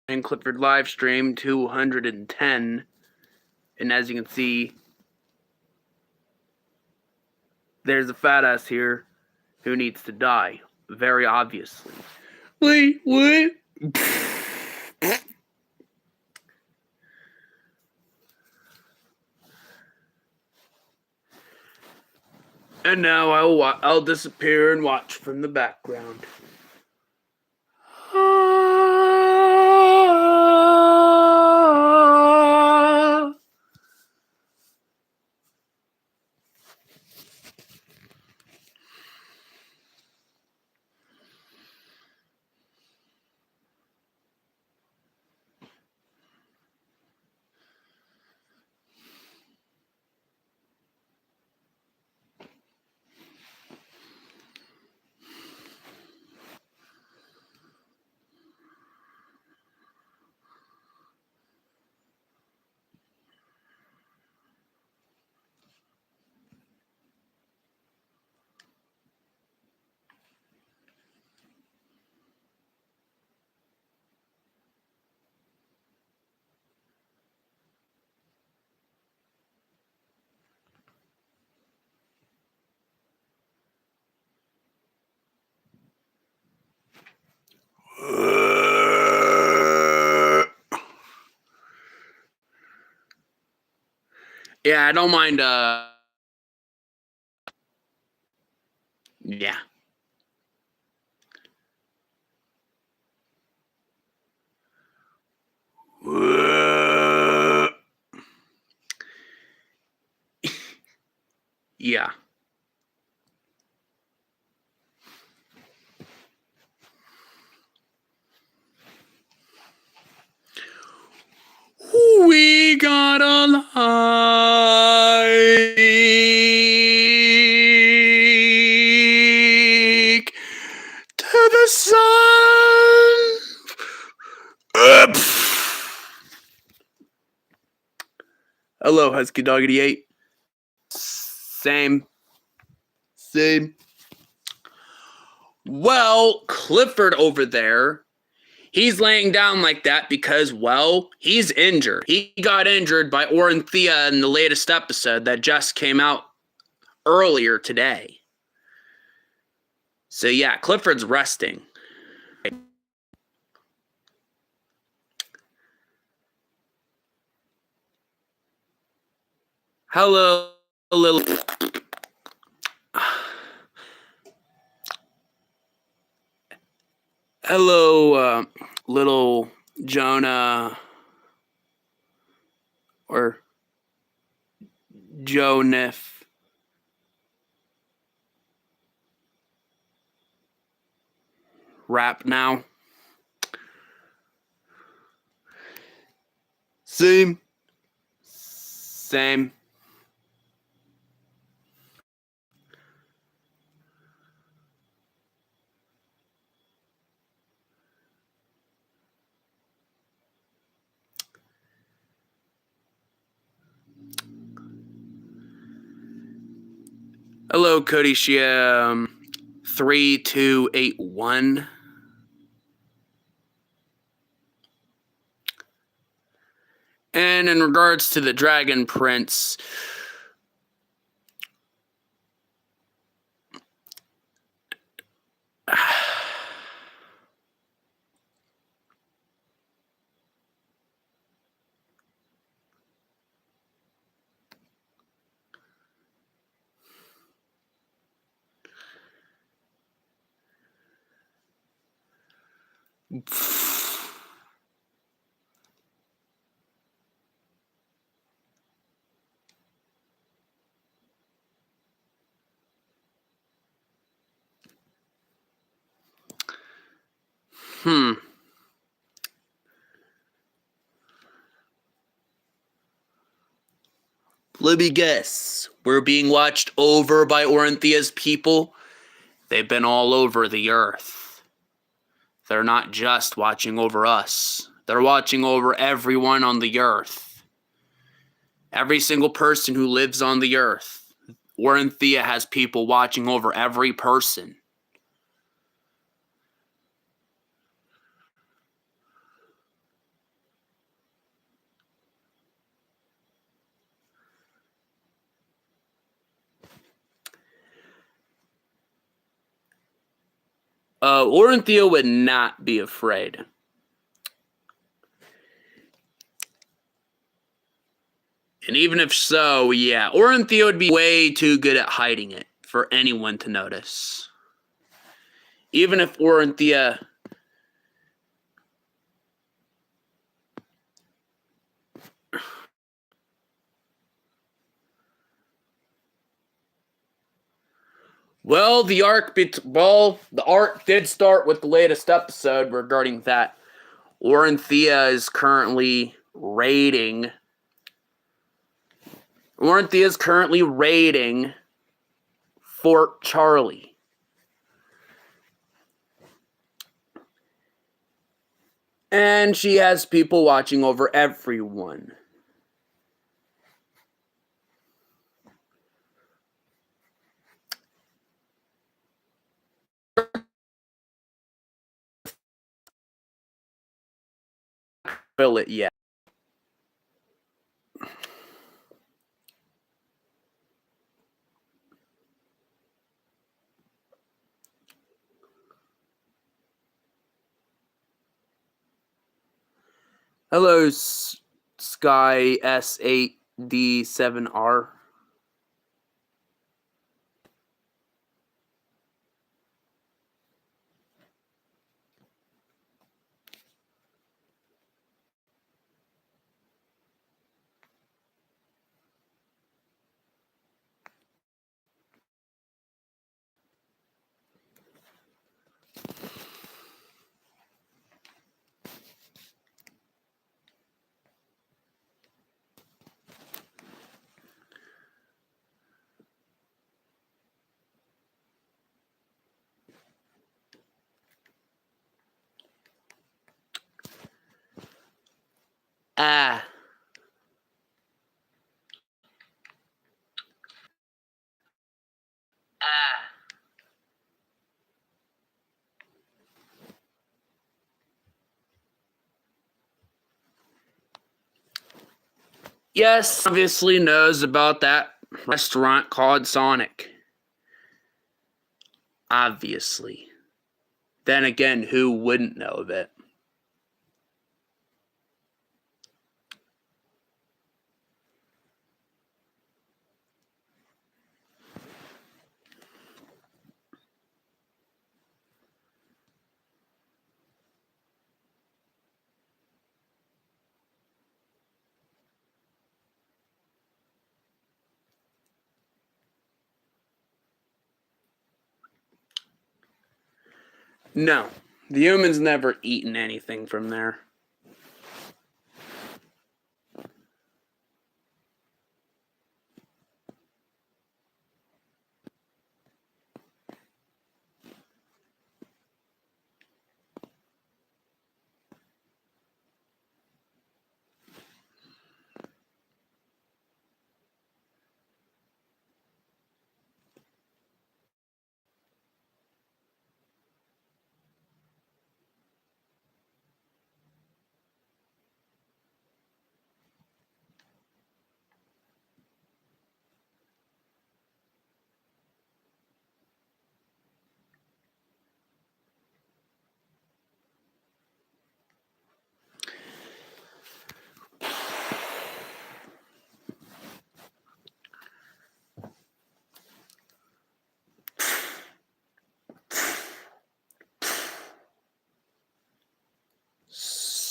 and Clifford live stream 210, and as you can see, there's a fat ass here who needs to die, very obviously. Wait, what? And now I'll disappear and watch from the background. Yeah, I don't mind, yeah. Yeah. We got a like to the sun. Hello, Husky Dog 88. Same. Well, Clifford over there, he's laying down like that because, well, he's injured. He got injured by Orinthia in the latest episode that just came out earlier today. So yeah, Clifford's resting. Hello, little... Hello, little Jonah, or Jonif. Rap now. Same. Hello, Cody Shia 3281. And in regards to the Dragon Prince, let me guess. We're being watched over by Orinthia's people. They've been all over the earth. They're not just watching over us. They're watching over everyone on the earth. Every single person who lives on the earth. Orinthia has people watching over every person. Orenthea would not be afraid. And even if so, yeah, Orenthea would be way too good at hiding it for anyone to notice. Even if Orenthea... Well, the arc did start with the latest episode regarding that. Orenthea is currently raiding Fort Charlie. And she has people watching over everyone. Fill it yet. Hello, Sky S8D7R. Ah. Yes, obviously knows about that restaurant called Sonic. Obviously. Then again, who wouldn't know of it? No, the humans never eaten anything from there.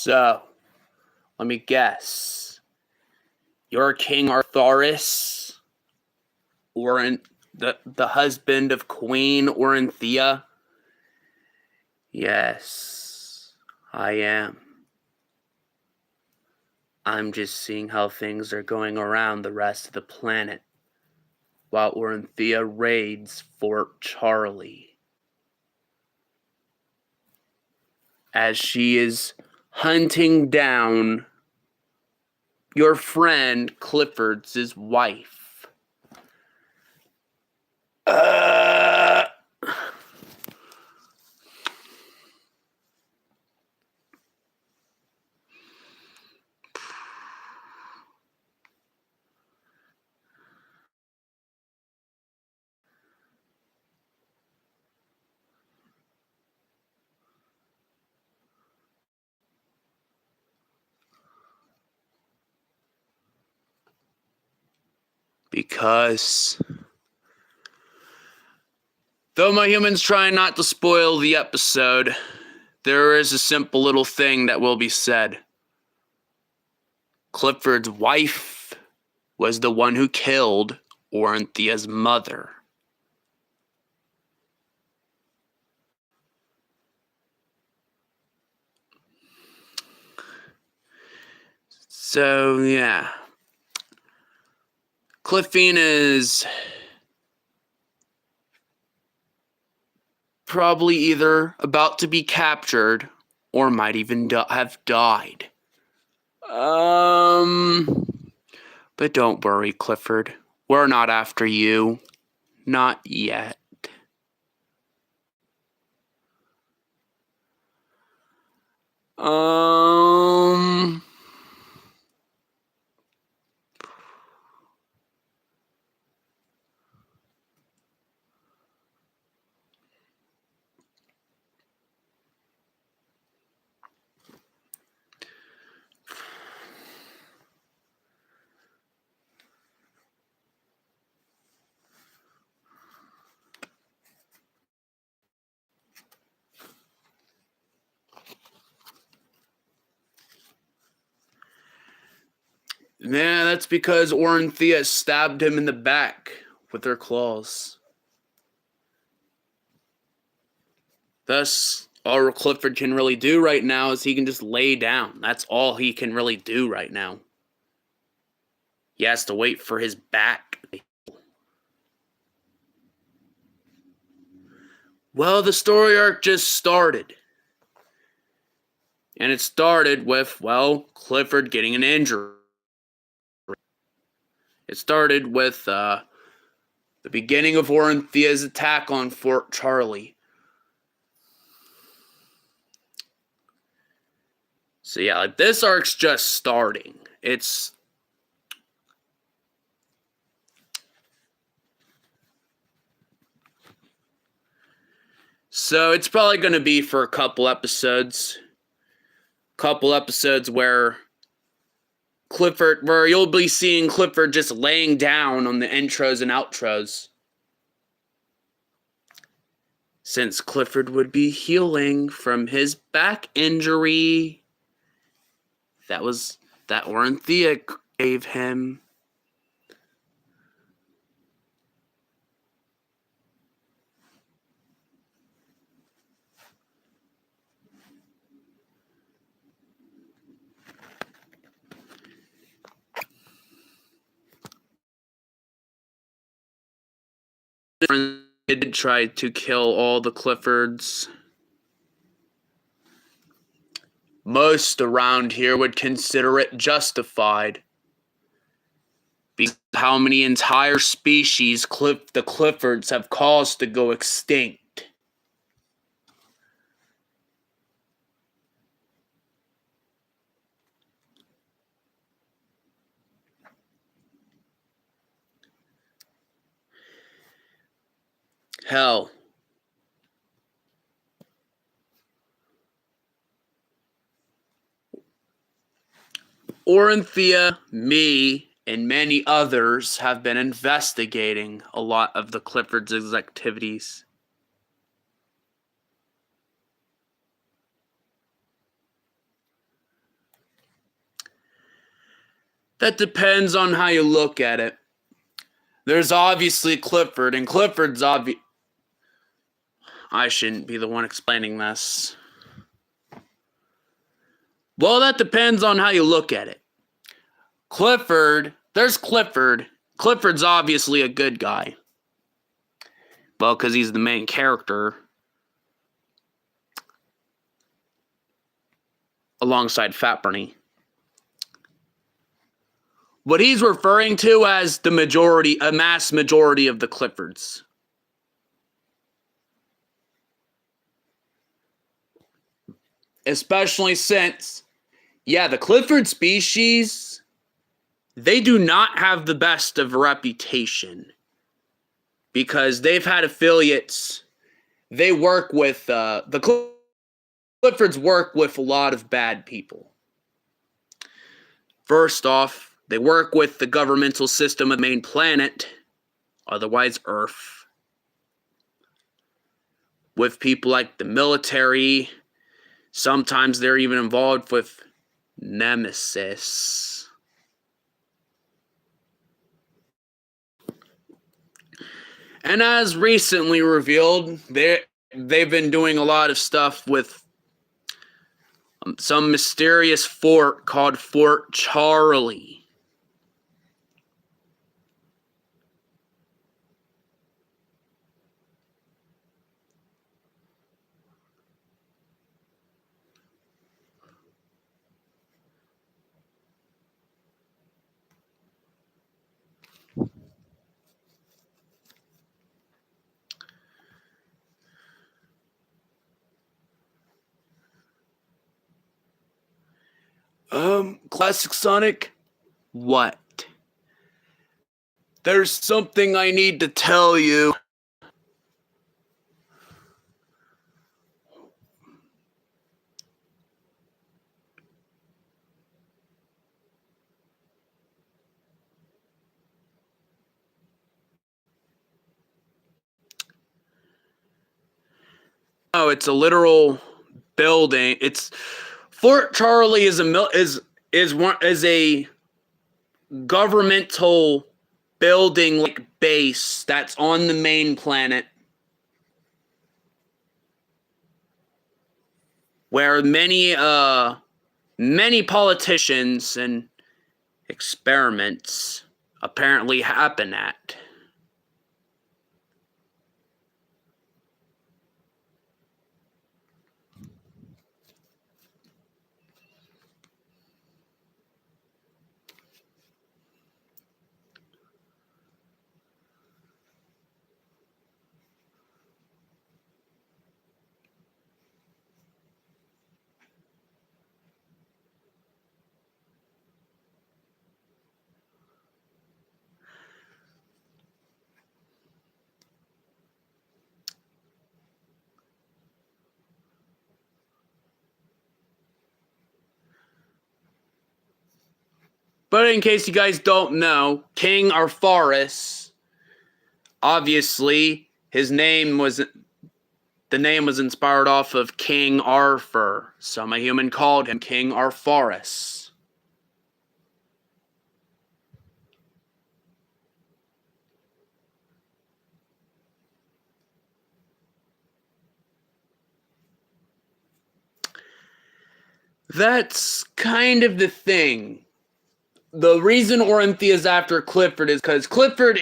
So, let me guess. You're King Artharis, or the husband of Queen Orenthea? Yes, I am. I'm just seeing how things are going around the rest of the planet while Orenthea raids Fort Charlie. As she is hunting down your friend Clifford's wife. Because though my humans try not to spoil the episode, there is a simple little thing that will be said. Clifford's wife was the one who killed Oranthia's mother. So, yeah. Cliffine is probably either about to be captured or might even have died. But don't worry, Clifford. We're not after you. Not yet. Yeah, that's because Oranthea stabbed him in the back with her claws. Thus, all Clifford can really do right now is he can just lay down. That's all he can really do right now. He has to wait for his back. Well, the story arc just started. And it started with, well, Clifford getting an injury. It started with the beginning of Oranthea's attack on Fort Charlie. So yeah, like this arc's just starting. So it's probably going to be for a couple episodes. Where you'll be seeing Clifford just laying down on the intros and outros. Since Clifford would be healing from his back injury that Oranthea gave him. Did try to kill all the Cliffords. Most around here would consider it justified. Because how many entire species the Cliffords have caused to go extinct. Hell. Oranthea, me, and many others have been investigating a lot of the Cliffords' activities. That depends on how you look at it. There's obviously Clifford, and Clifford's obvious. I shouldn't be the one explaining this. Well, that depends on how you look at it. There's Clifford. Clifford's obviously a good guy. Well, because he's the main character. Alongside Fat Barney. What he's referring to as a mass majority of the Cliffords. Especially since, the Clifford species, they do not have the best of reputation. Because they've had affiliates. They work with, the Cliffords work with a lot of bad people. First off, They work with the governmental system of the main planet, otherwise Earth, with people like the military. Sometimes they're even involved with Nemesis. And as recently revealed, they've been doing a lot of stuff with some mysterious fort called Fort Charlie. Classic Sonic? What? There's something I need to tell you. Oh, it's a literal building. It's Fort Charlie is a governmental building like base that's on the main planet where many politicians and experiments apparently happen at. But in case you guys don't know, King Arpharis, obviously, the name was inspired off of King Arthur. Some a human called him King Arpharis. That's kind of the thing. The reason Orinthia is after Clifford is because Clifford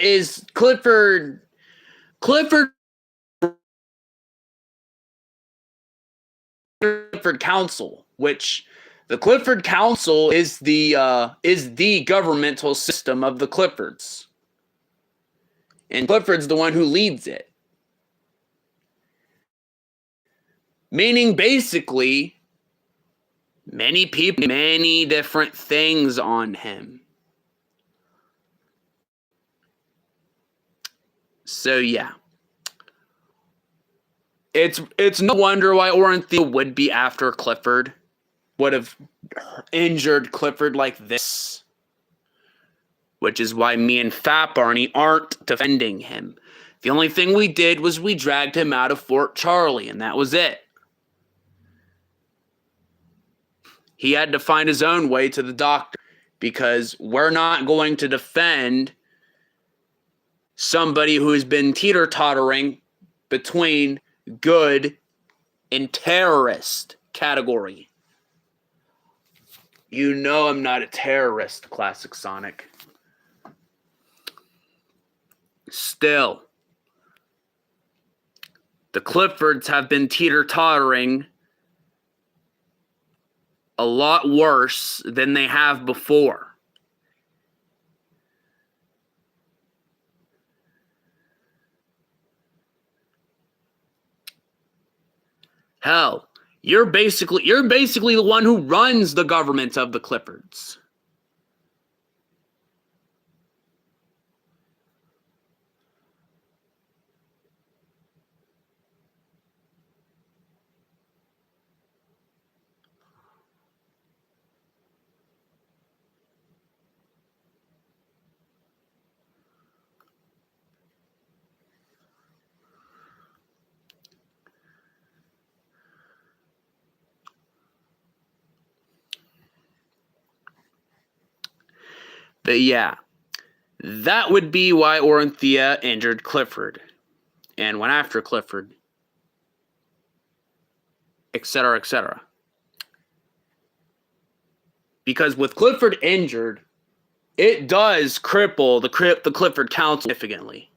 Council, which the Clifford Council is the governmental system of the Cliffords. And Clifford's the one who leads it. Meaning basically many people, many different things on him. So yeah. It's no wonder why Orinthia would be after Clifford. Would have injured Clifford like this. Which is why me and Fat Barney aren't defending him. The only thing we did was we dragged him out of Fort Charlie, and that was it. He had to find his own way to the doctor, because we're not going to defend somebody who has been teeter-tottering between good and terrorist category. You know I'm not a terrorist, Classic Sonic. Still, the Cliffords have been teeter-tottering a lot worse than they have before. Hell, you're basically the one who runs the government of the Cliffords. But yeah, that would be why Oronthea injured Clifford and went after Clifford, etc., etc. Because with Clifford injured, it does cripple the Clifford Council significantly.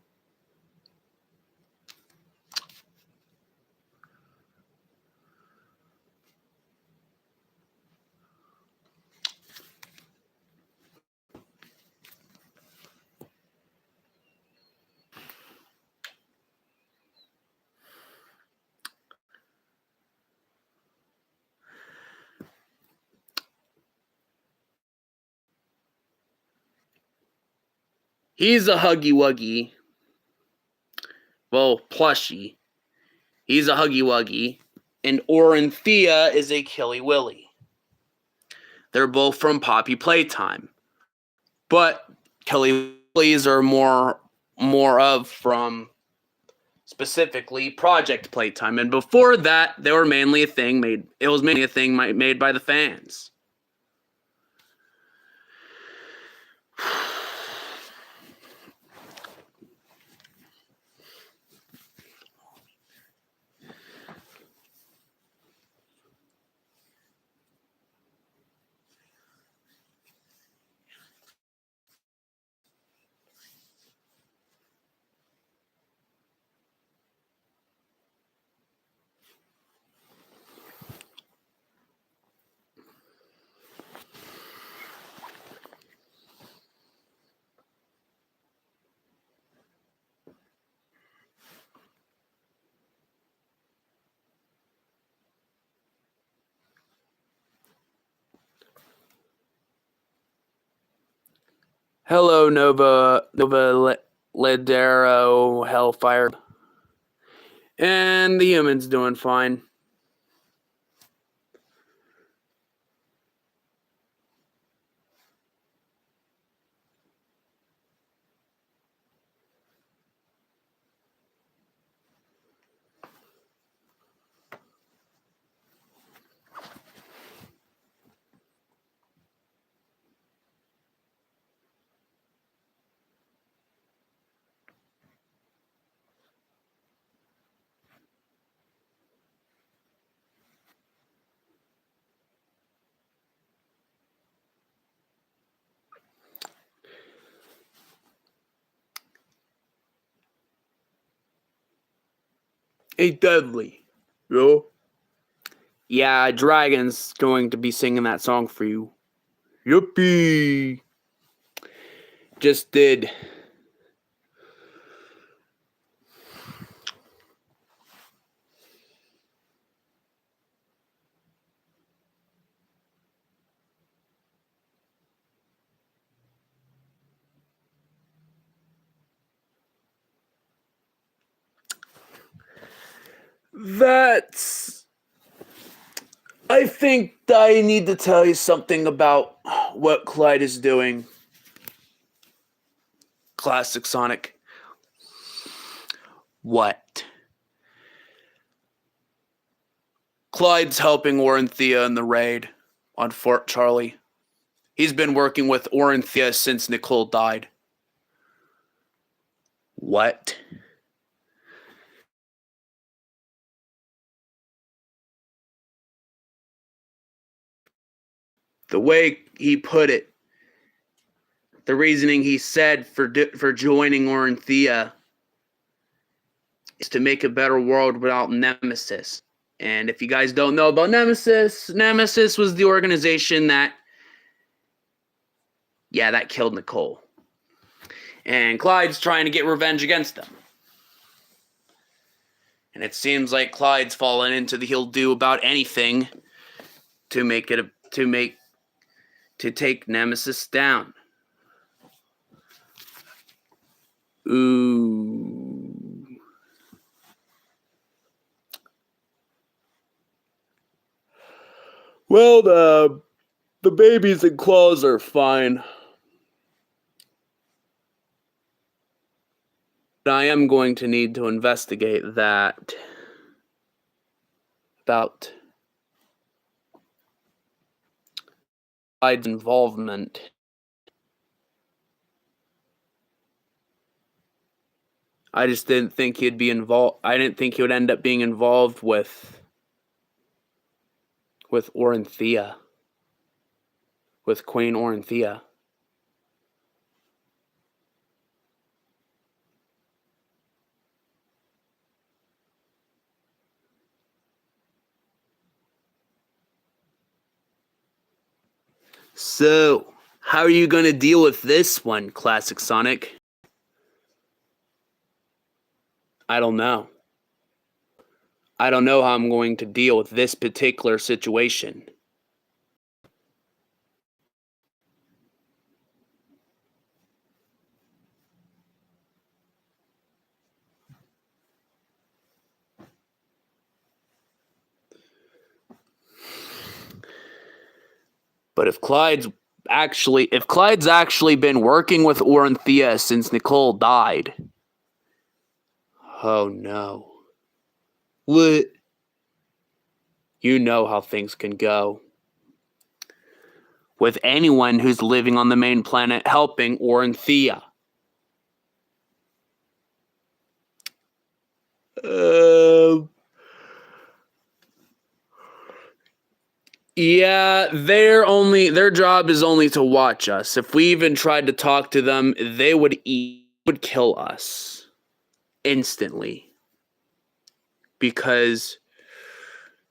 He's a Huggy Wuggy. Well, plushie. He's a Huggy Wuggy. And Oronthea is a Killy Willy. They're both from Poppy Playtime. But Killy Willies are more of from specifically Project Playtime. And before that, they were mainly a thing made. It was mainly a thing made by the fans. Hello, Nova Ledero Hellfire. And the human's doing fine. A deadly. Yo. Yeah, Dragon's going to be singing that song for you. Yuppie. Just did. I think I need to tell you something about what Clyde is doing. Classic Sonic. What? Clyde's helping Oronthea in the raid on Fort Charlie. He's been working with Oronthea since Nicole died. What? The way he put it, the reasoning he said for joining Oronthea is to make a better world without Nemesis. And if you guys don't know about Nemesis, Nemesis was the organization that killed Nicole. And Clyde's trying to get revenge against them. And it seems like Clyde's fallen into the he'll do about anything to take Nemesis down. Ooh. Well, the babies and claws are fine. But I am going to need to investigate that about Clyde's involvement I just didn't think he'd be involved. I didn't think he would end up being involved with Orinthea. With Queen Orinthea. So, how are you going to deal with this one, Classic Sonic? I don't know. I don't know how I'm going to deal with this particular situation. But if Clyde's actually been working with Orinthea since Nicole died. Oh no. What? You know how things can go. With anyone who's living on the main planet helping Orinthea. Yeah, their job is only to watch us. If we even tried to talk to them, they would kill us instantly. Because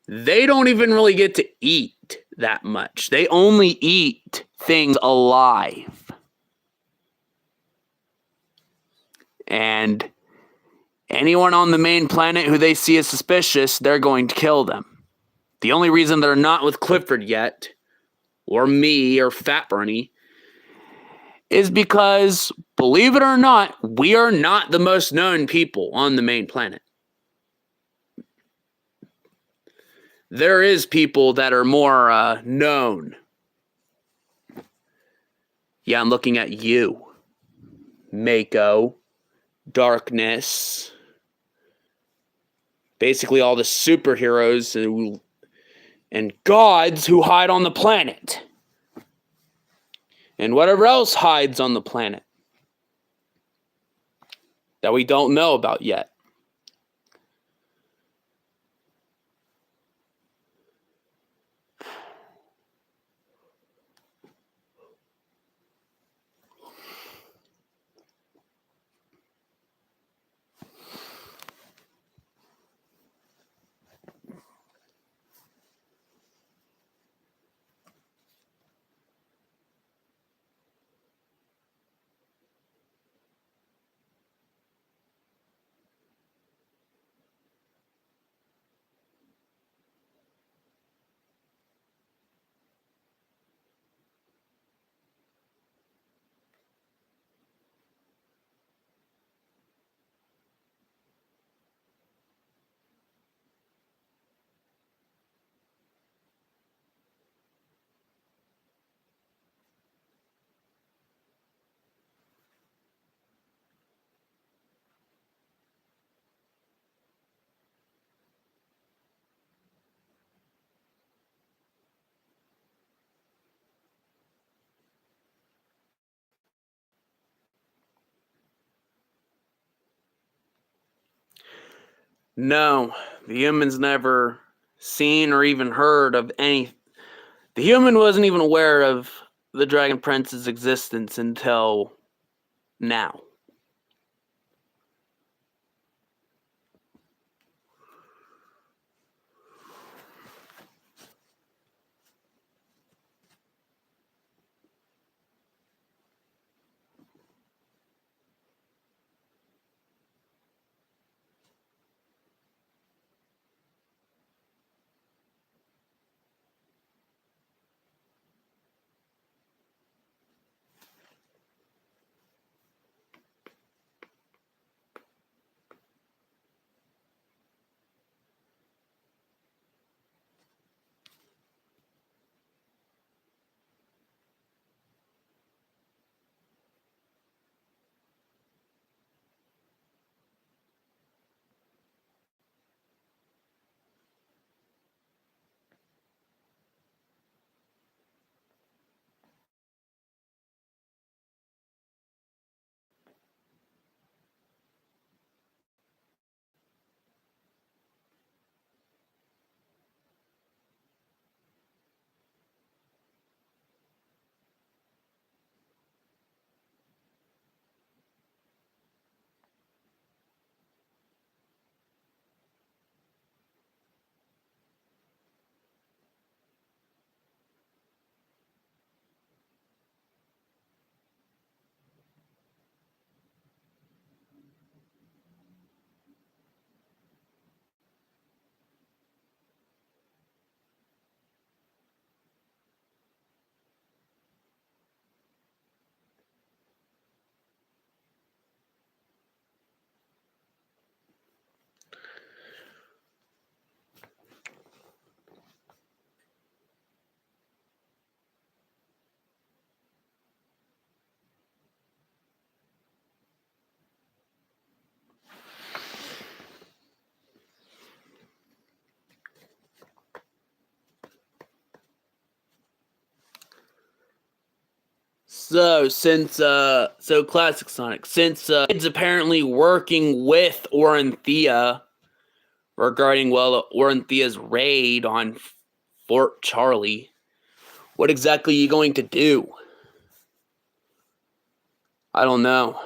they don't even really get to eat that much. They only eat things alive. And anyone on the main planet who they see as suspicious, they're going to kill them. The only reason they're not with Clifford yet, or me, or Fat Barney, is because, believe it or not, we are not the most known people on the main planet. There is people that are more known. Yeah, I'm looking at you. Mako, Darkness, basically all the superheroes and gods who hide on the planet. And whatever else hides on the planet that we don't know about yet. No, the humans never seen or even heard of any. The human wasn't even aware of the Dragon Prince's existence until now. So Classic Sonic, since it's apparently working with Orinthea regarding, well, Orinthea's raid on Fort Charlie, what exactly are you going to do? I don't know.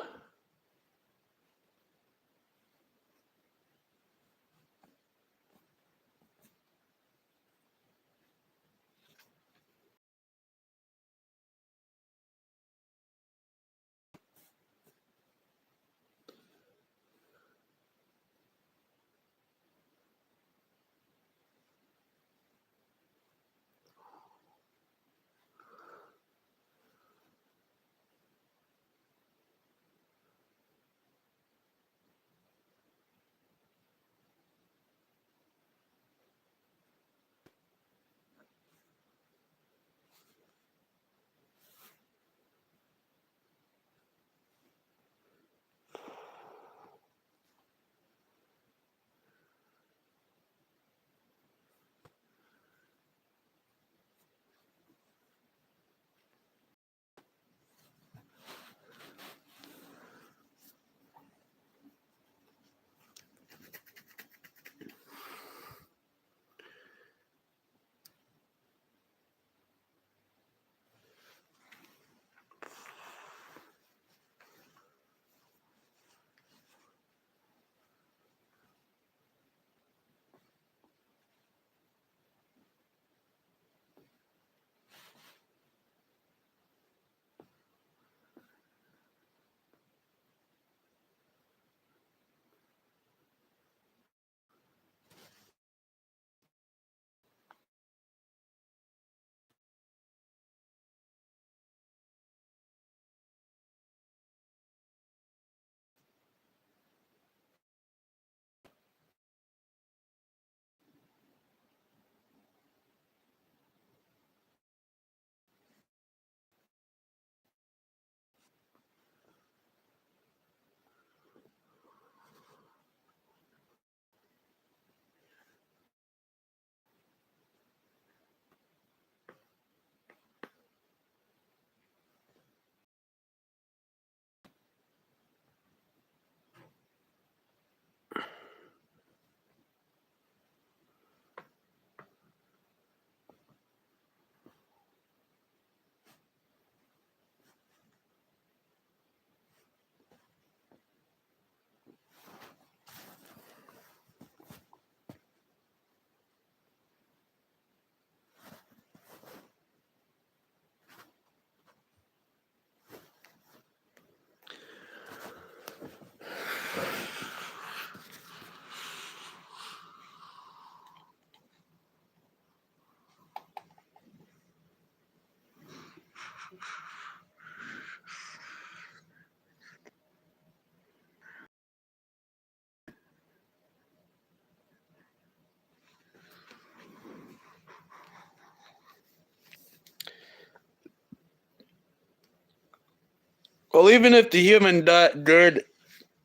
Well, even if the human did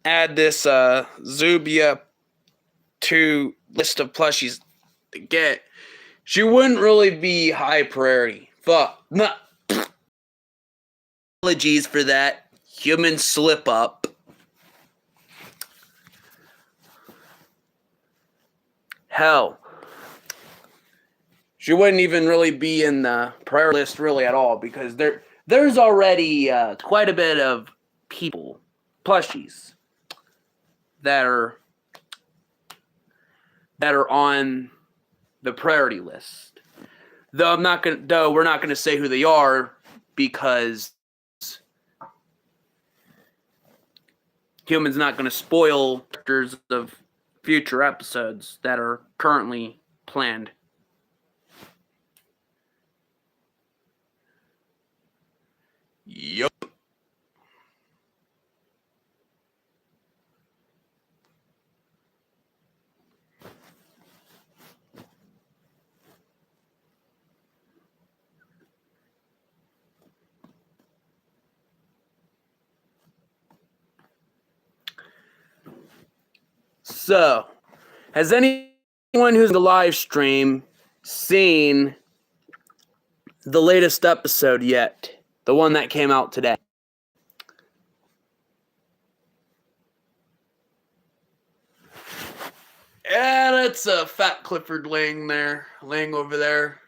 add this Zubia to list of plushies to get, she wouldn't really be high priority. Fuck. No. Apologies for that human slip up. Hell, she wouldn't even really be in the priority list really at all, because there's already quite a bit of people, plushies, that are on the priority list. Though we're not gonna say who they are, because Human's not gonna spoil characters of future episodes that are currently planned. Yup. So, has anyone who's in the live stream seen the latest episode yet? The one that came out today. Yeah, that's a fat Clifford laying over there.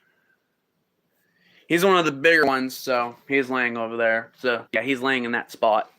He's one of the bigger ones, so he's laying over there. So, yeah, he's laying in that spot.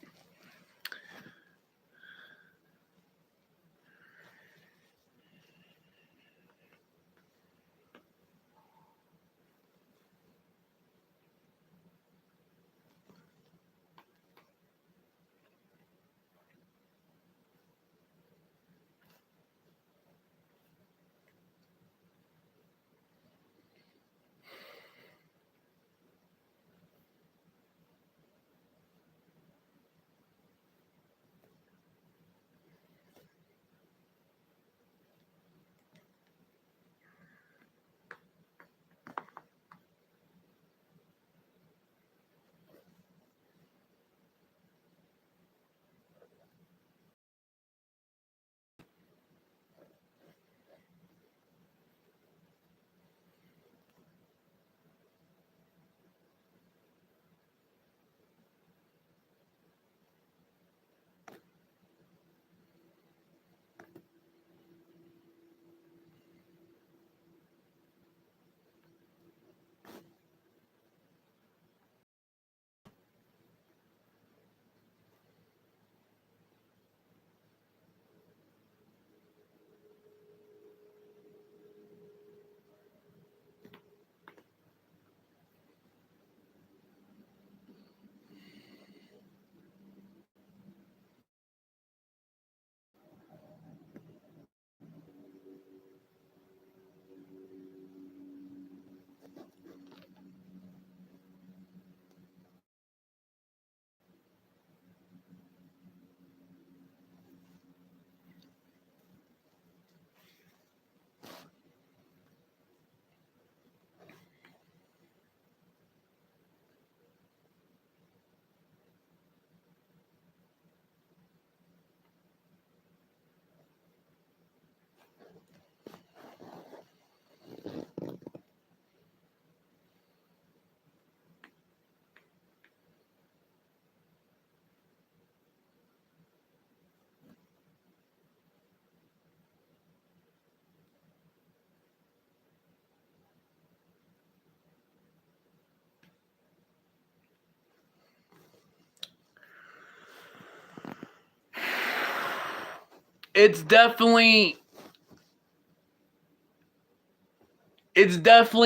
It's definitely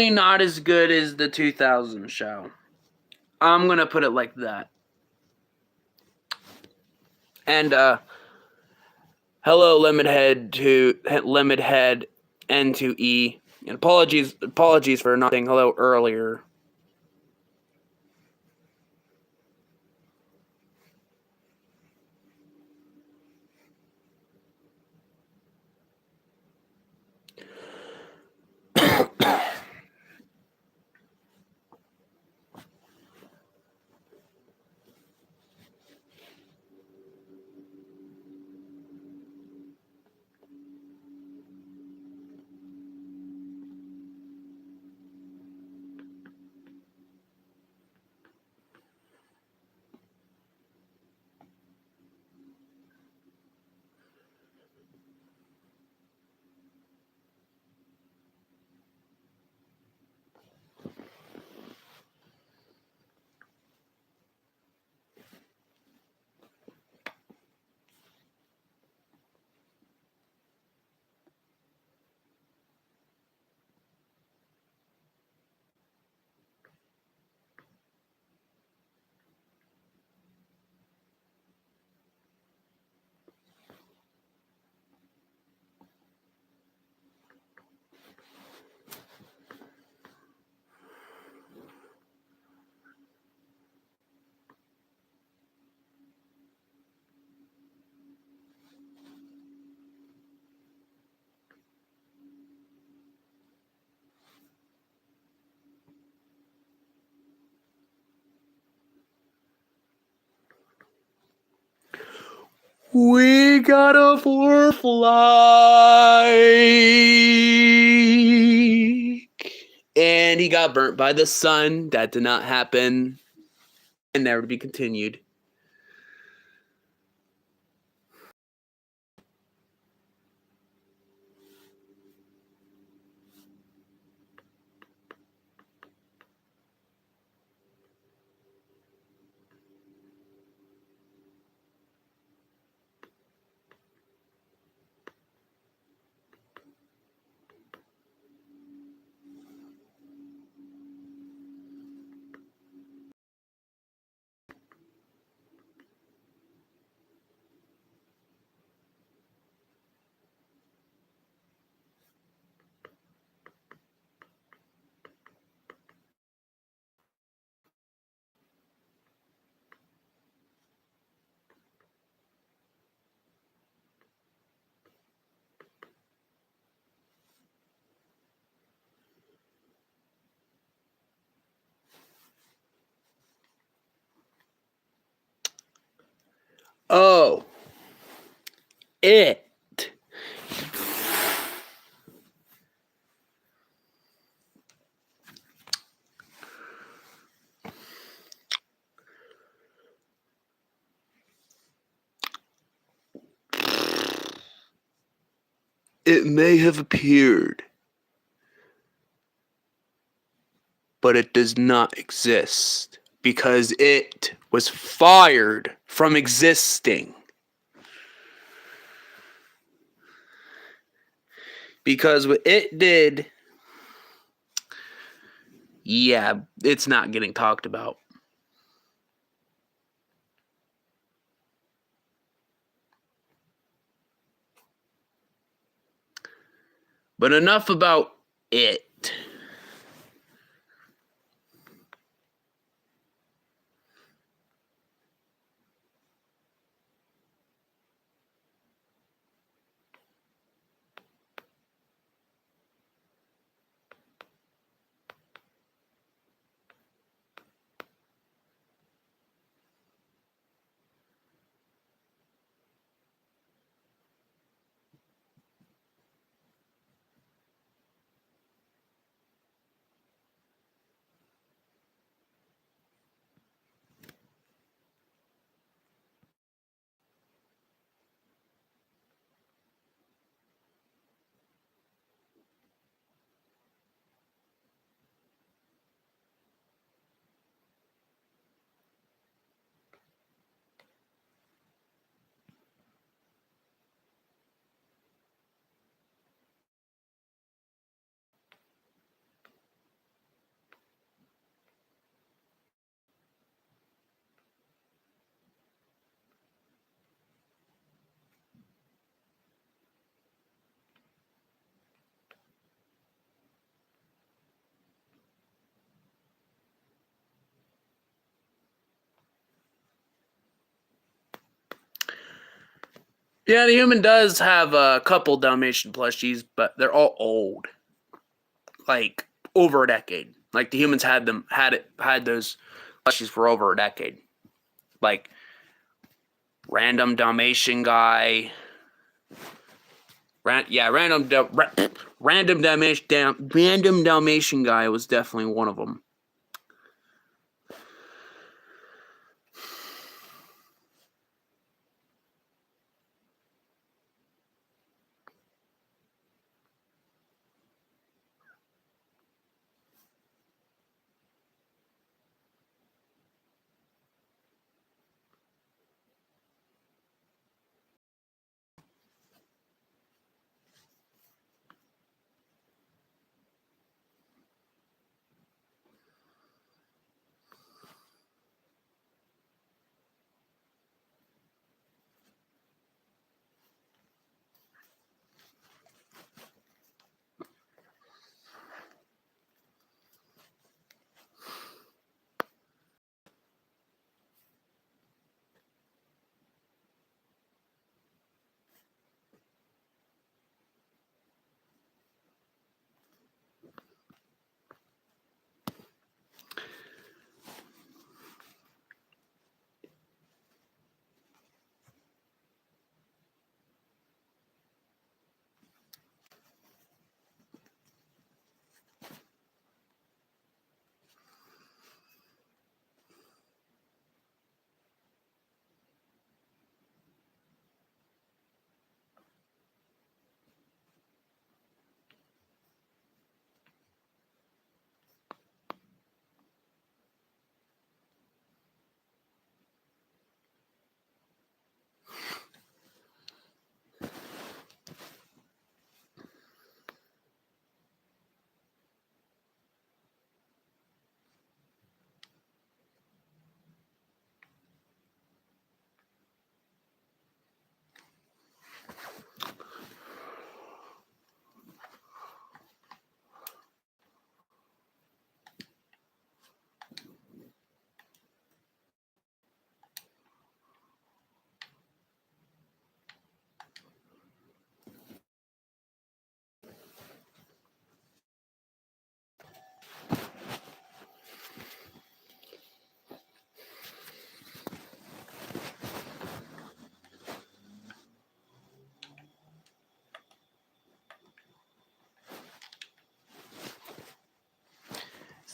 not as good as the 2000 show. I'm gonna put it like that. And hello, Lemon Head N to E. And apologies for not saying hello earlier. We got a 4 fly. And he got burnt by the sun. That did not happen. and never to be continued. Oh, it. It may have appeared, but it does not exist because it was fired from existing. Because what it did, yeah, it's not getting talked about. But enough about it. Yeah, the human does have a couple Dalmatian plushies, but they're all old. Like over a decade. Like the humans had those plushies for over a decade. Like random Dalmatian guy. Random Dalmatian guy was definitely one of them.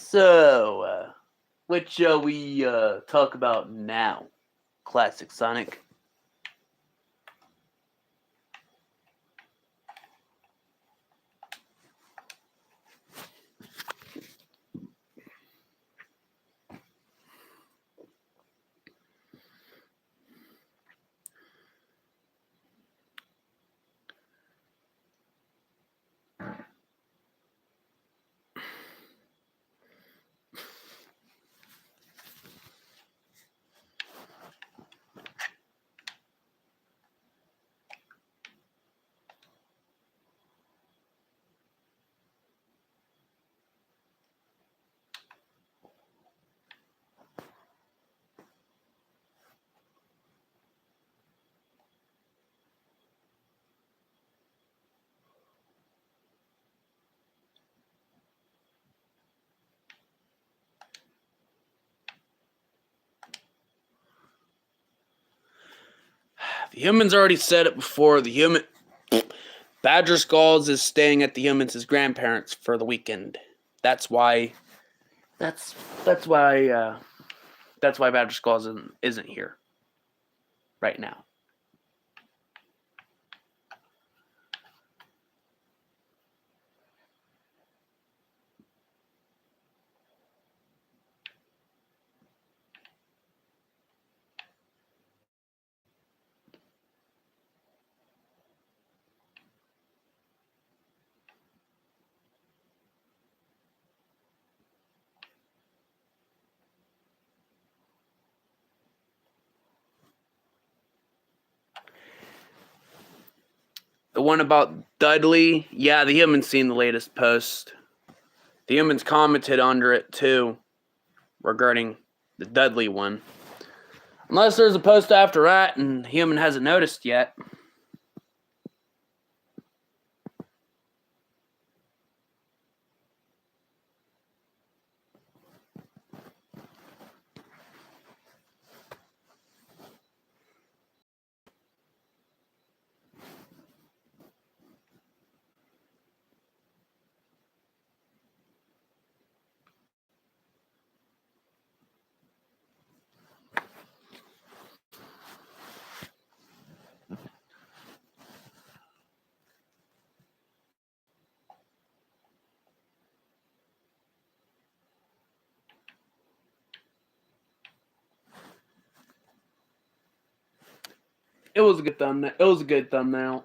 So, what shall we talk about now? Classic Sonic. The humans already said it before. The human Badger Skulls is staying at the humans' grandparents for the weekend. That's why. That's why. That's why Badger Skulls isn't here right now. The one about Dudley, yeah, the humans seen the latest post. The humans commented under it too, regarding the Dudley one. Unless there's a post after that and the human hasn't noticed yet. It was a good thumbnail. It was a good thumbnail.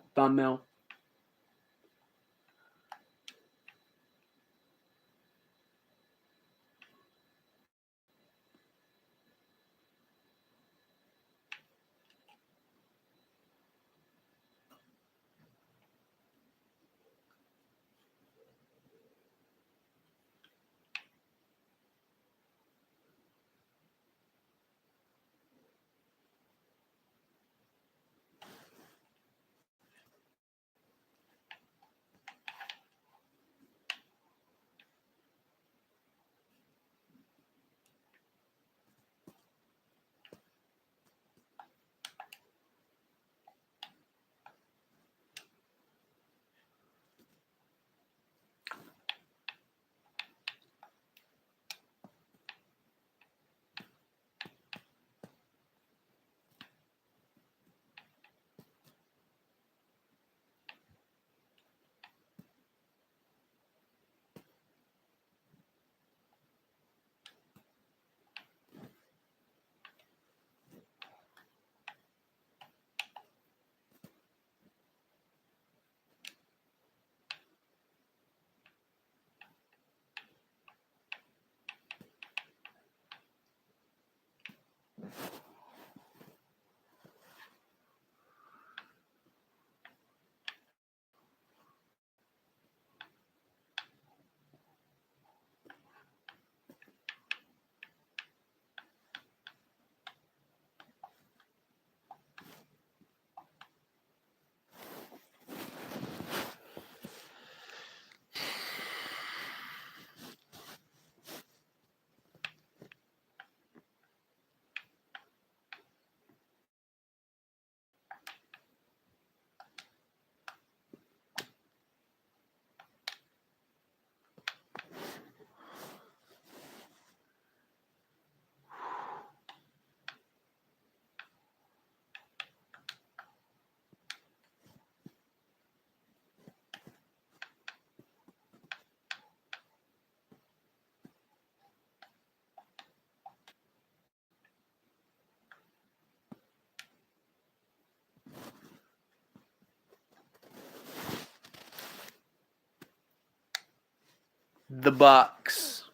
the box.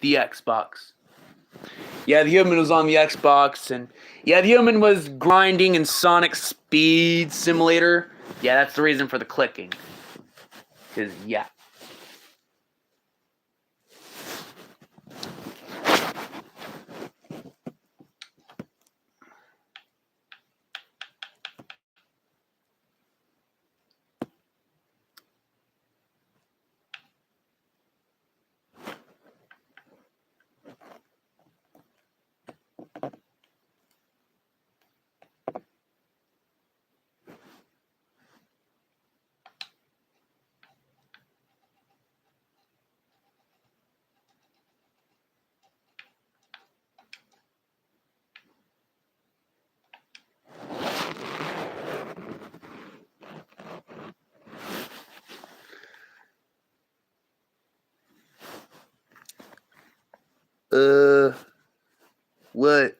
The Xbox. Yeah, the human was on the Xbox, and yeah, the human was grinding in Sonic Speed Simulator. Yeah, that's the reason for the clicking. Because, yeah. What?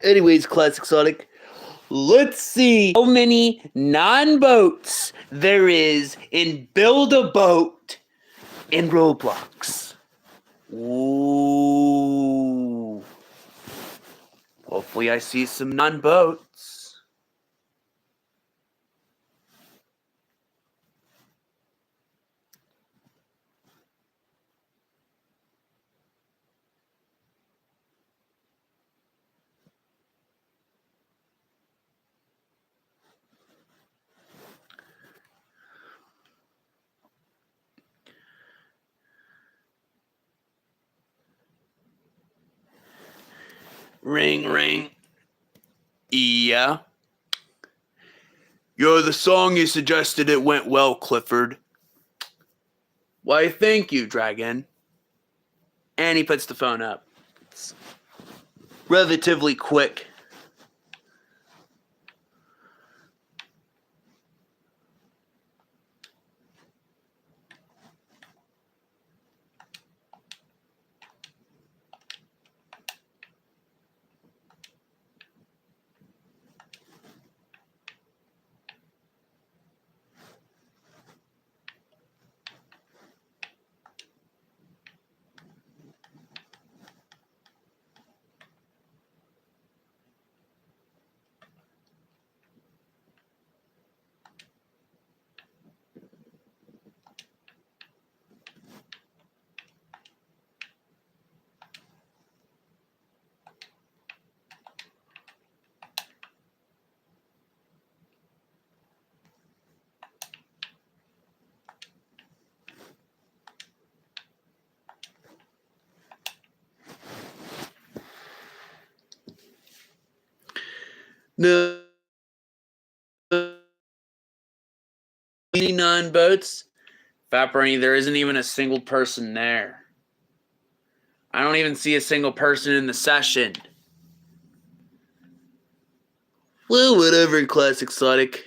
Anyways, Classic Sonic, let's see how many non-boats there is in Build-A-Boat in Roblox. Ooh. Hopefully I see some non-boats. Ring, ring. Yeah. Yo, the song you suggested, it went well, Clifford. Why, thank you, Dragon. And he puts the phone up. It's relatively quick. No. Non-boats. Fat Barney, there isn't even a single person there. I don't even see a single person in the session. Well, whatever, Classic Sonic.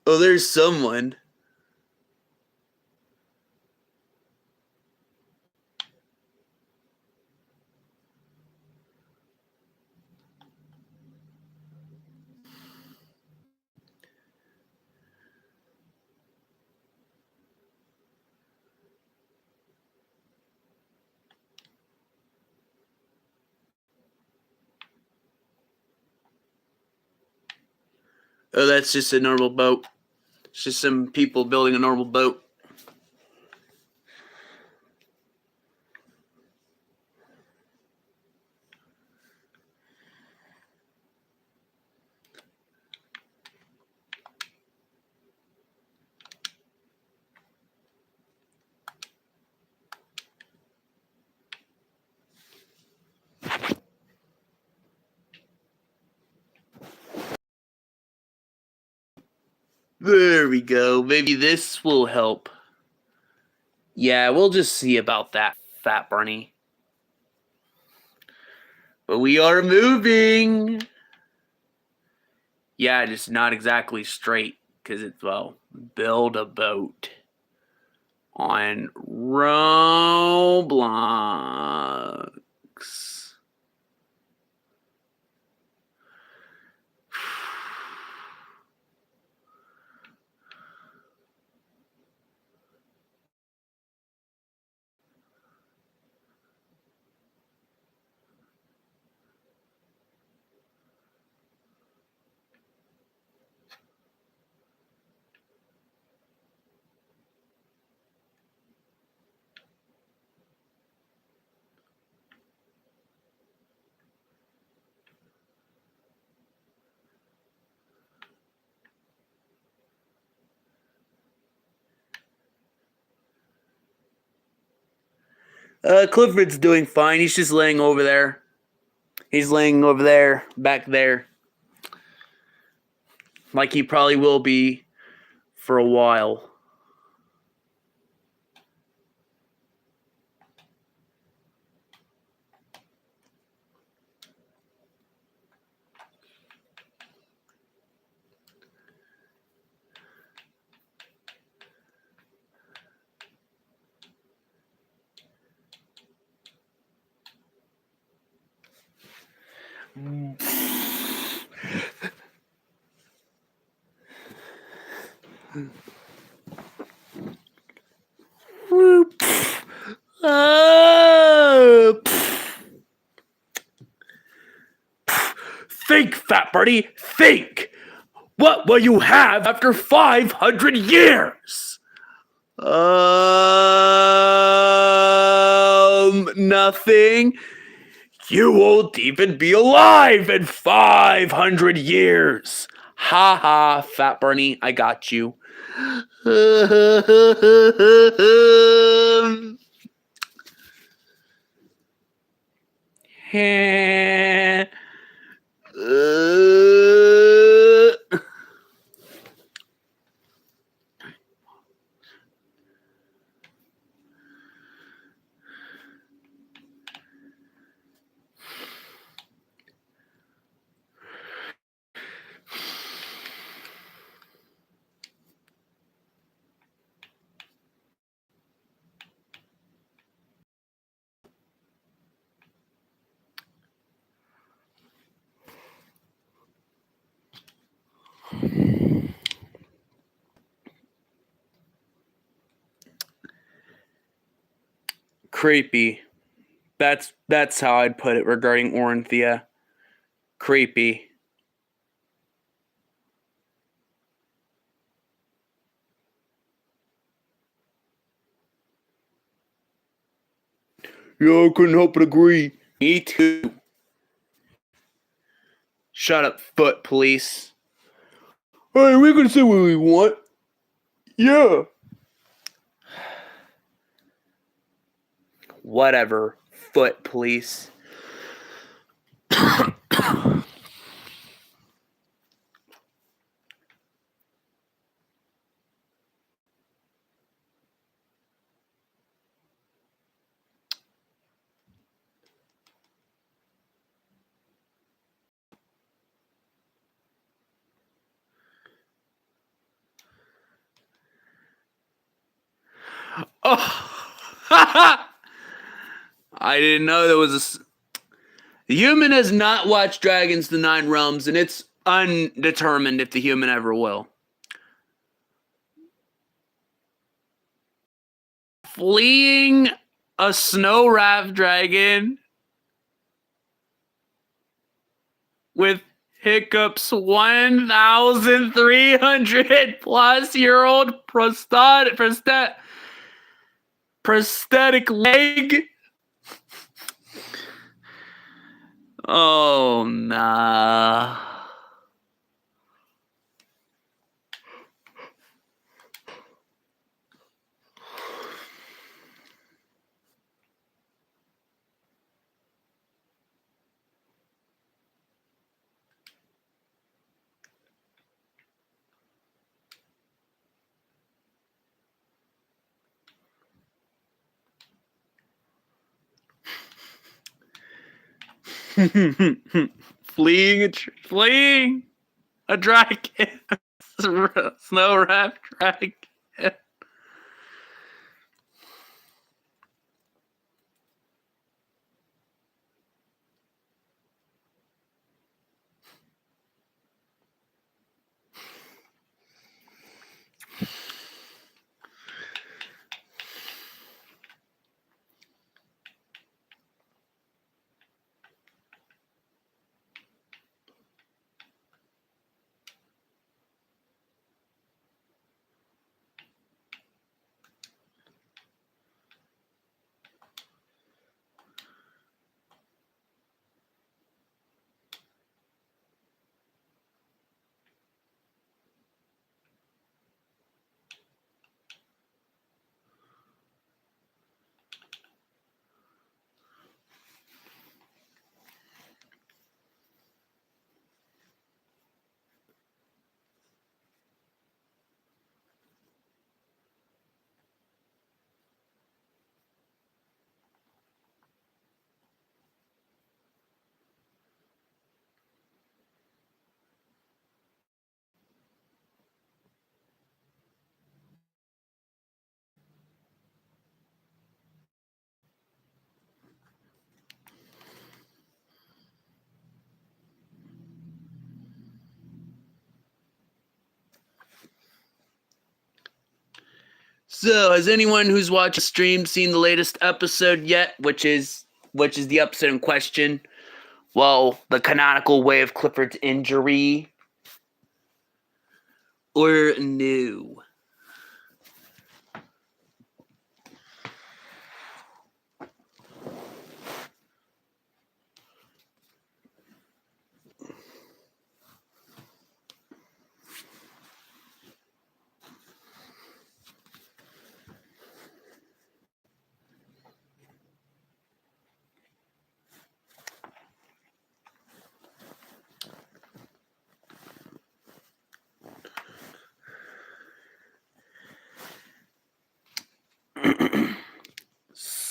Oh, there's someone. Oh, that's just a normal boat. It's just some people building a normal boat. There we go. Maybe this will help. Yeah, we'll just see about that, Fat Barney. But we are moving. Yeah, just not exactly straight. Because it's, well, build a boat on Roblox. Clifford's doing fine. He's just laying over there. He's laying over there, back there. Like he probably will be for a while. Think, Fat Barney, think! What will you have after 500 years? Nothing. You won't even be alive in 500 years. Ha ha, Fat Barney, I got you. Creepy. That's how I'd put it regarding Orinthia. Creepy. Yeah, I couldn't help but agree. Me too. Shut up, foot police. Hey, we can say what we want. Yeah. Whatever, foot police. Oh, I didn't know there was a. The human has not watched Dragons: The Nine Realms, and it's undetermined if the human ever will. Fleeing a snow raft dragon with Hiccup's 1,300 plus year old prosthetic leg. Oh, nah. Fleeing a dragon, snow raft dragon. So, has anyone who's watched the stream seen the latest episode yet? Which is the episode in question? Well, the canonical way of Clifford's injury, or no?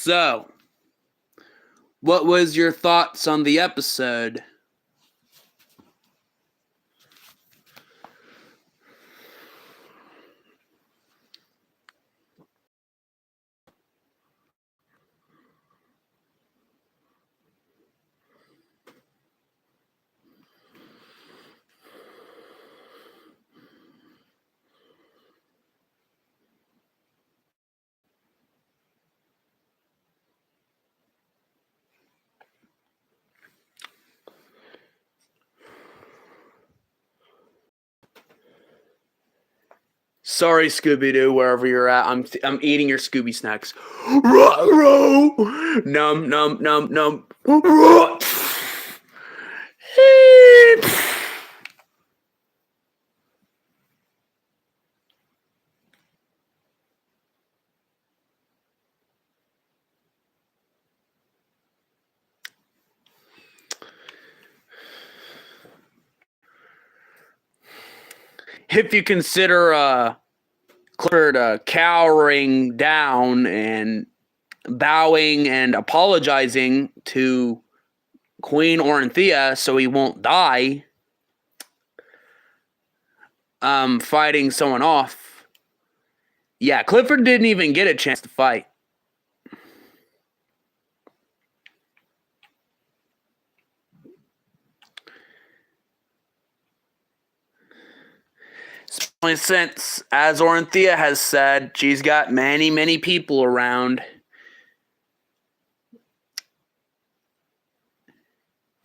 So, what was your thoughts on the episode? Sorry, Scooby-Doo, wherever you're at. I'm eating your Scooby snacks. Num num num num. If you consider Clifford cowering down and bowing and apologizing to Queen Orinthia so he won't die, fighting someone off. Yeah, Clifford didn't even get a chance to fight. Especially since, as Orinthia has said, she's got many, many people around.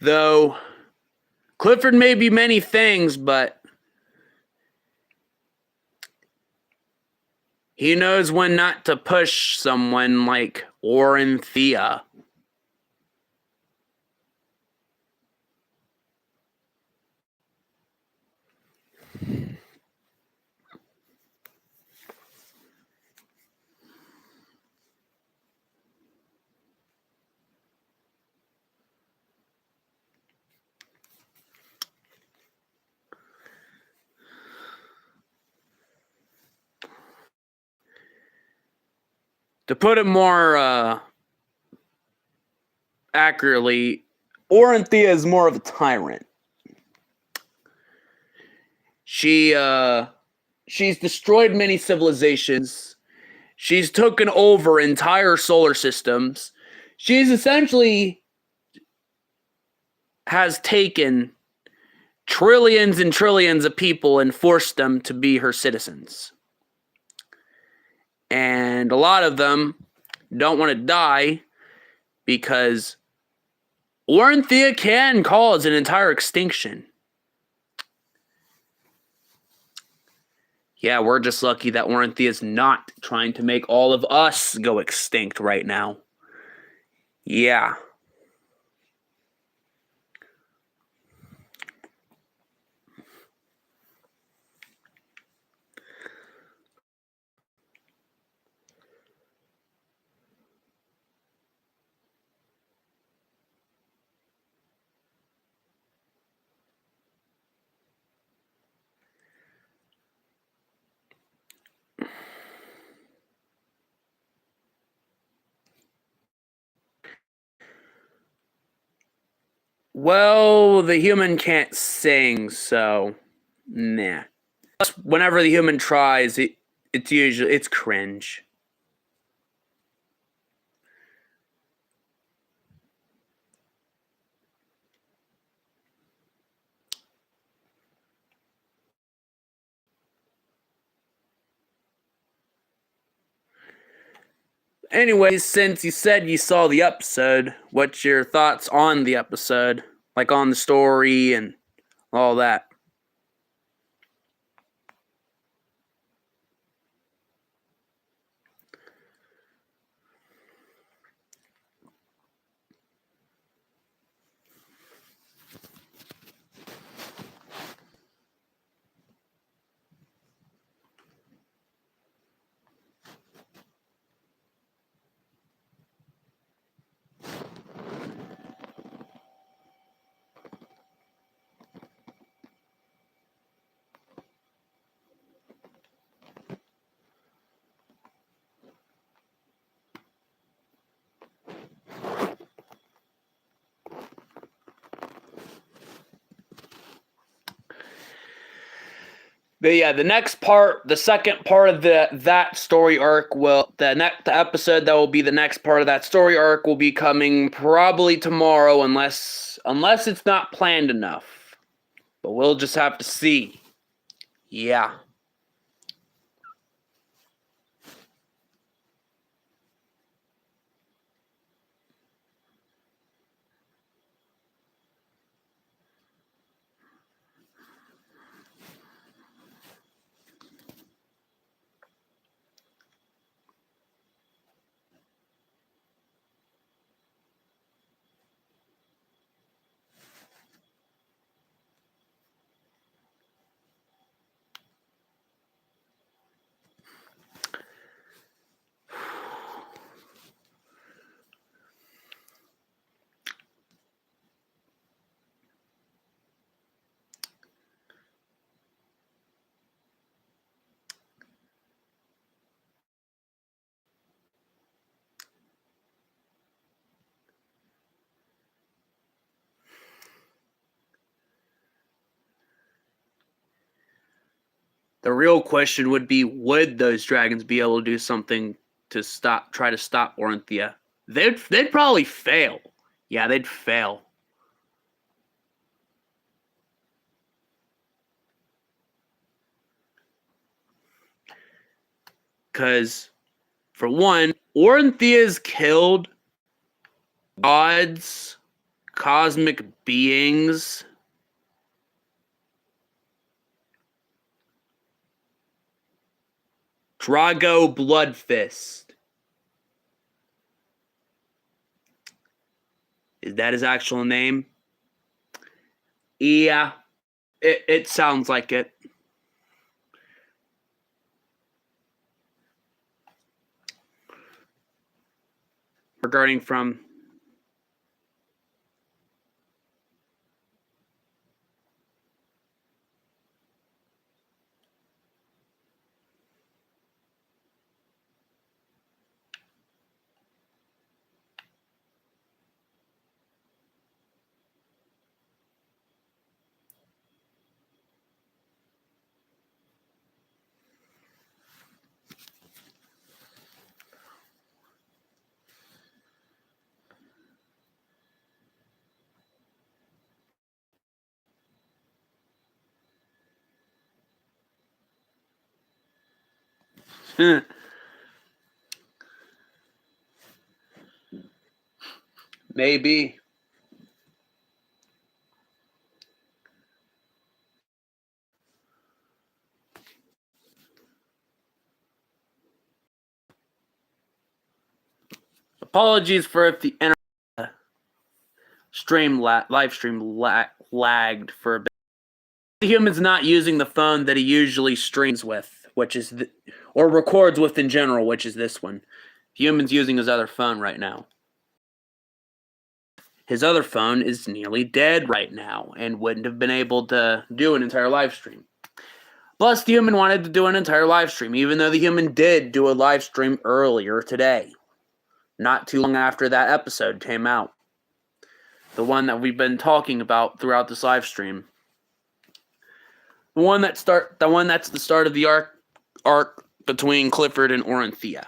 Though Clifford may be many things, but he knows when not to push someone like Orinthia. To put it more accurately, Orinthia is more of a tyrant. She's destroyed many civilizations. She's taken over entire solar systems. She's essentially has taken trillions and trillions of people and forced them to be her citizens. And a lot of them don't want to die because Orinthia can cause an entire extinction. Yeah, we're just lucky that Orinthia is not trying to make all of us go extinct right now. Yeah. Well, the human can't sing, so nah. Plus, whenever the human tries, it's cringe. Anyways, since you said you saw the episode, what's your thoughts on the episode? Like on the story and all that? But yeah, the next part, the second part of that story arc the episode that will be the next part of that story arc will be coming probably tomorrow, unless it's not planned enough. But we'll just have to see. Yeah. The real question would be, would those dragons be able to do something to try to stop Orinthia? They'd probably fail. Yeah, they'd fail. Because, for one, Orinthia's killed gods, cosmic beings. Drago Bloodfist. Is that his actual name? Yeah, it sounds like it. Regarding from maybe. Apologies for if the internet live stream lagged for a bit. The human's not using the phone that he usually streams with, which is or records with in general, which is this one. The human's using his other phone right now. His other phone is nearly dead right now and wouldn't have been able to do an entire live stream. Plus, the human wanted to do an entire live stream, even though the human did do a live stream earlier today. Not too long after that episode came out. The one that we've been talking about throughout this live stream. The one that's the start of the arc between Clifford and Orinthia.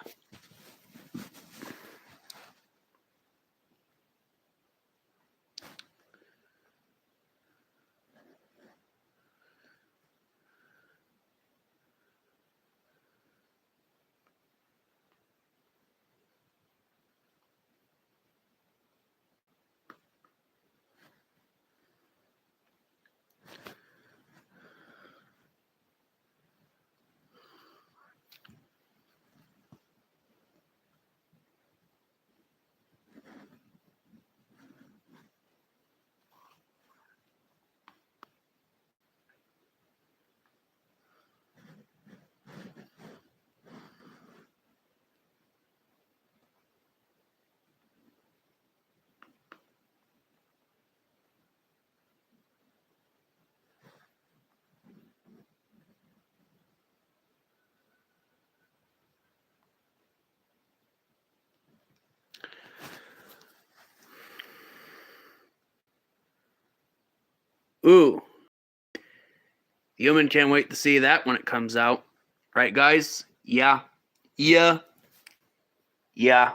Ooh, human can't wait to see that when it comes out. Right, guys? Yeah. Yeah. Yeah.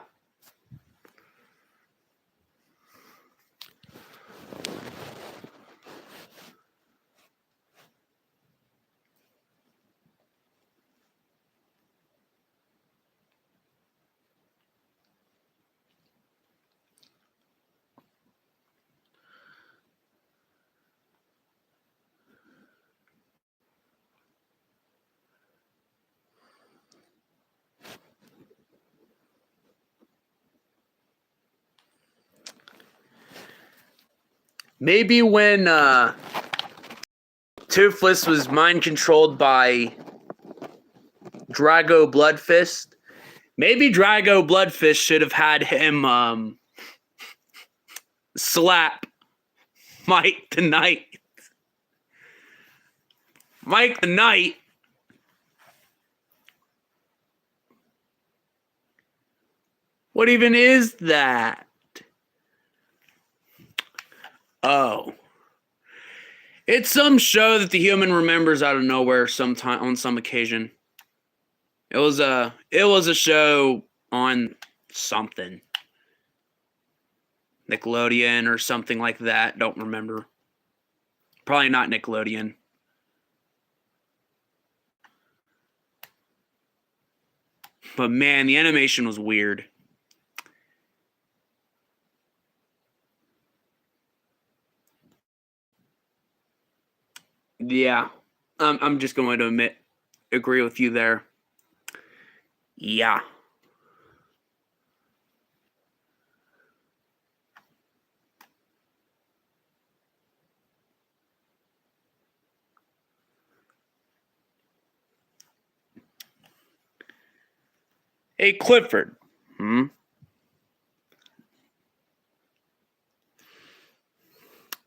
Maybe when Toothless was mind controlled by Drago Bloodfist, maybe Drago Bloodfist should have had him slap Mike the Knight. Mike the Knight. What even is that? Oh. It's some show that the human remembers out of nowhere sometime on some occasion. It was a show on something. Nickelodeon or something like that. Don't remember. Probably not Nickelodeon. But man, the animation was weird. Yeah. I'm just going to agree with you there. Yeah. Hey, Clifford.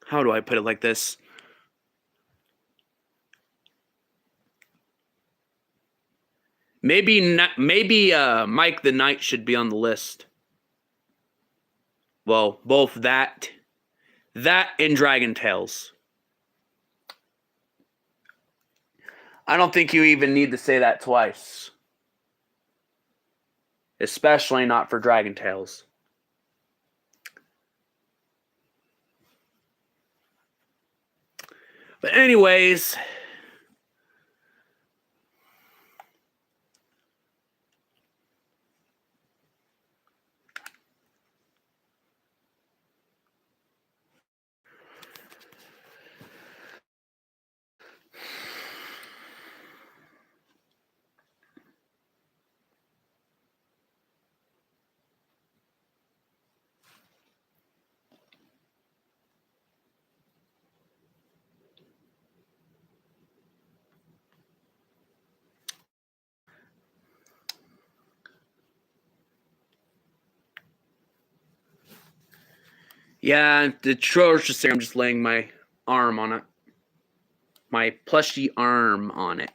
How do I put it like this? Maybe Mike the Knight should be on the list. Well, both that and Dragon Tales. I don't think you even need to say that twice. Especially not for Dragon Tales. But anyways, yeah, the trailer's just there. I'm just laying my arm on it. My plushy arm on it.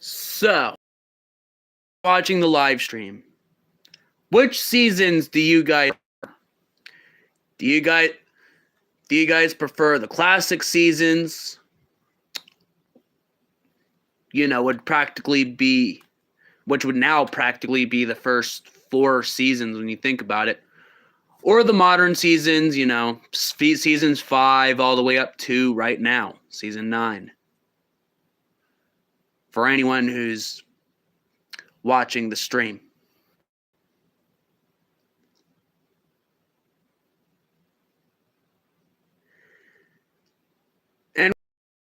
So, watching the live stream. Which seasons do you guys do you guys prefer the classic seasons? Would practically be which would now practically be the first 4 seasons when you think about it. Or the modern seasons, seasons 5 all the way up to right now, season 9. For anyone who's watching the stream.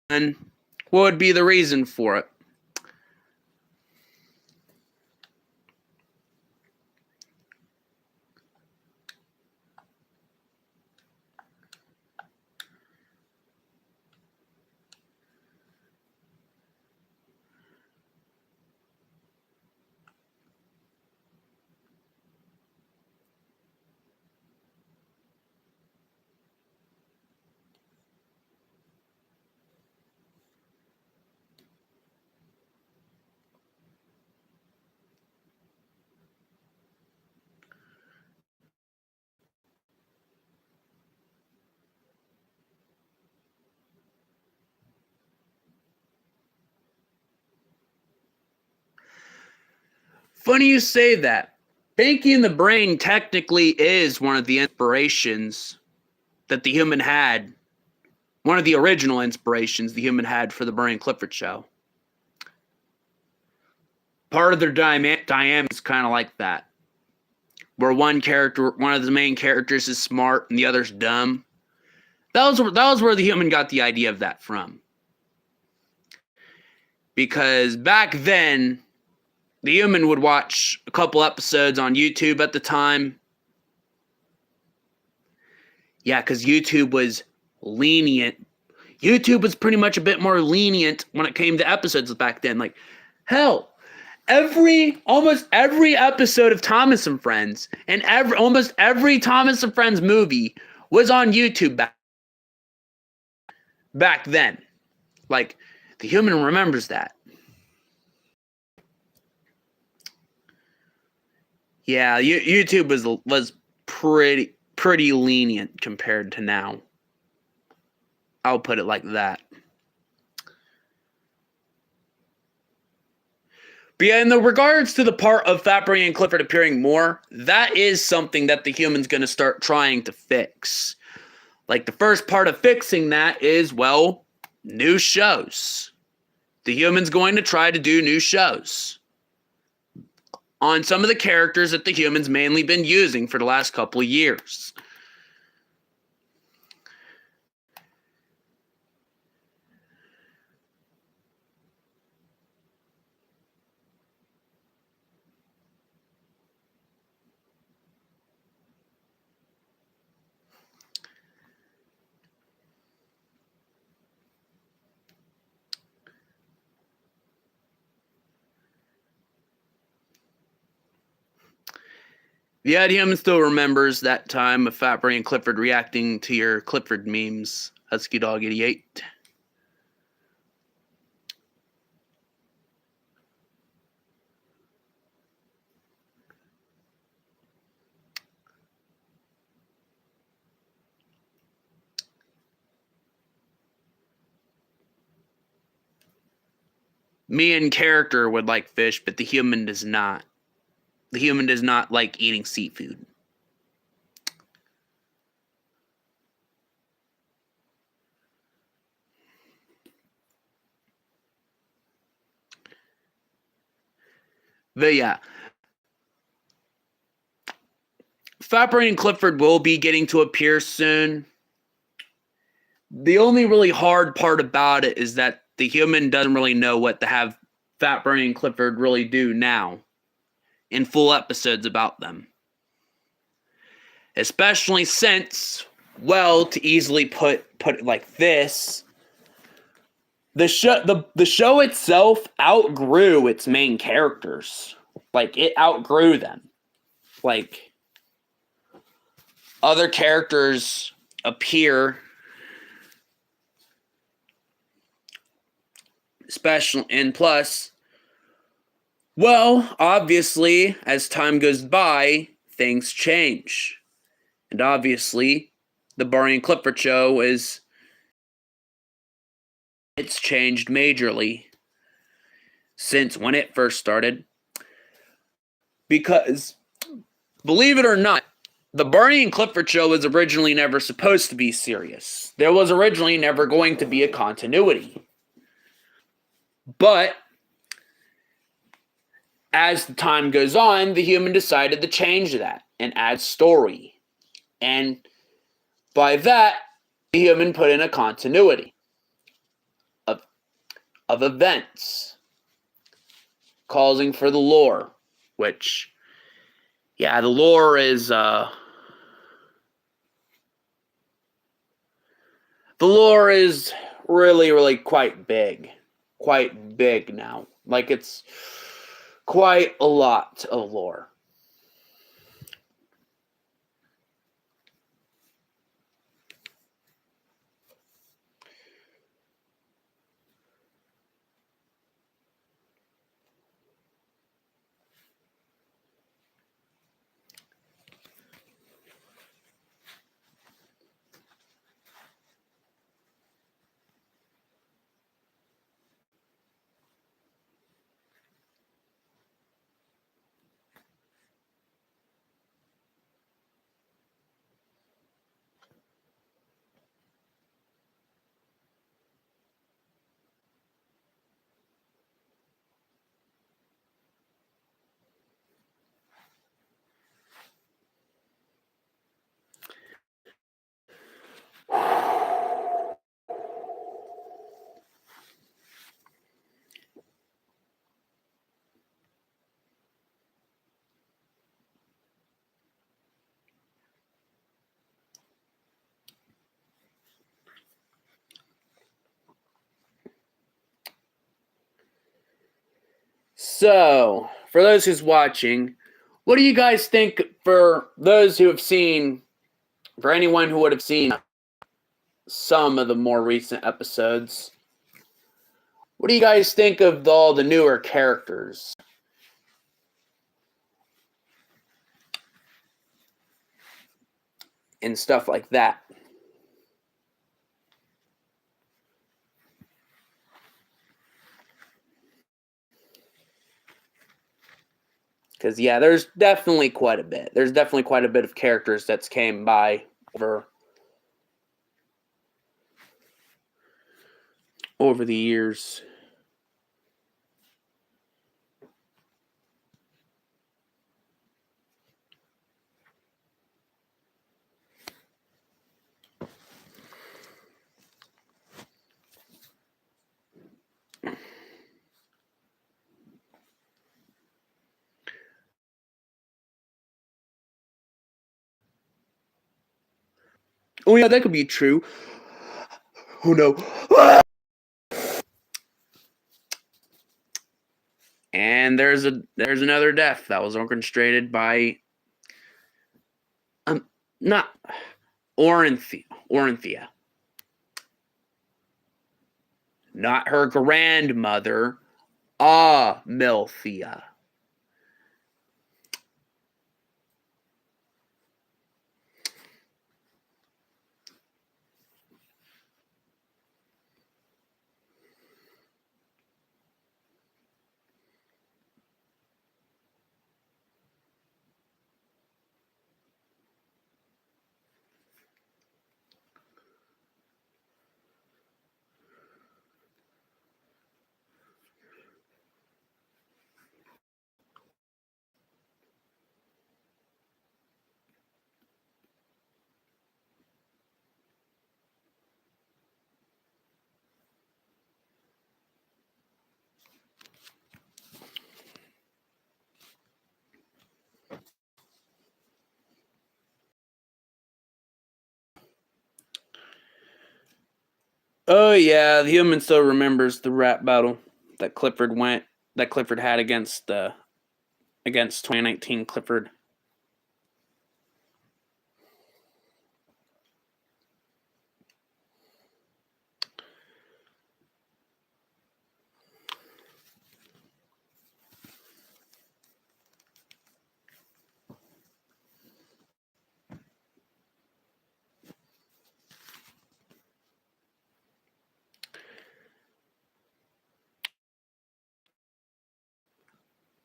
And what would be the reason for it? Funny you say that. Pinky and the Brain technically is one of the inspirations that the human had. One of the original inspirations the human had for the Barney and Clifford show. Part of their dynamic is kind of like that. Where one of the main characters is smart and the other's dumb. That was where the human got the idea of that from. Because back then, the human would watch a couple episodes on YouTube at the time. Yeah, because YouTube was lenient. YouTube was pretty much a bit more lenient when it came to episodes back then. Like, hell, almost every episode of Thomas and Friends and almost every Thomas and Friends movie was on YouTube back then. Like, the human remembers that. Yeah, YouTube was pretty lenient compared to now. I'll put it like that. But yeah, in the regards to the part of Fat Barney and Clifford appearing more, that is something that the human's going to start trying to fix. Like, the first part of fixing that is, well, new shows. The human's going to try to do new shows on some of the characters that the human's mainly been using for the last couple of years. Yeah, the human still remembers that time of Fat Barney and Clifford reacting to your Clifford memes, Husky Dog 88. Me in character would like fish, but the human does not. The human does not like eating seafood. But yeah, Fat Barney and Clifford will be getting to appear soon. The only really hard part about it is that the human doesn't really know what to have Fat Barney and Clifford really do now in full episodes about them. Especially since, well, to easily put it like this, the show itself outgrew its main characters. Like, it outgrew them. Like, other characters appear, especially, and plus, well, obviously, as time goes by, things change. And obviously, the Barney and Clifford show it's changed majorly since when it first started. Because, believe it or not, the Barney and Clifford show was originally never supposed to be serious. There was originally never going to be a continuity. But as the time goes on, the human decided to change that and add story. And by that, the human put in a continuity. of events causing for the lore, which, yeah, the lore is really, really quite big now. Like, it's quite a lot of lore. So, for those who's watching, what do you guys think, for those who have seen, for anyone who would have seen some of the more recent episodes, what do you guys think of all the newer characters and stuff like that? Because, yeah, there's definitely quite a bit. There's definitely quite a bit of characters that's came by over the years. Oh, yeah, that could be true. Oh, no. And there's another death that was orchestrated by not Orinthia. Not her grandmother, Milthia. Oh yeah, the human still remembers the rap battle that Clifford had against 2019 Clifford.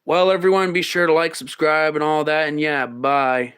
Well, everyone, be sure to like, subscribe, and all that. And yeah, bye.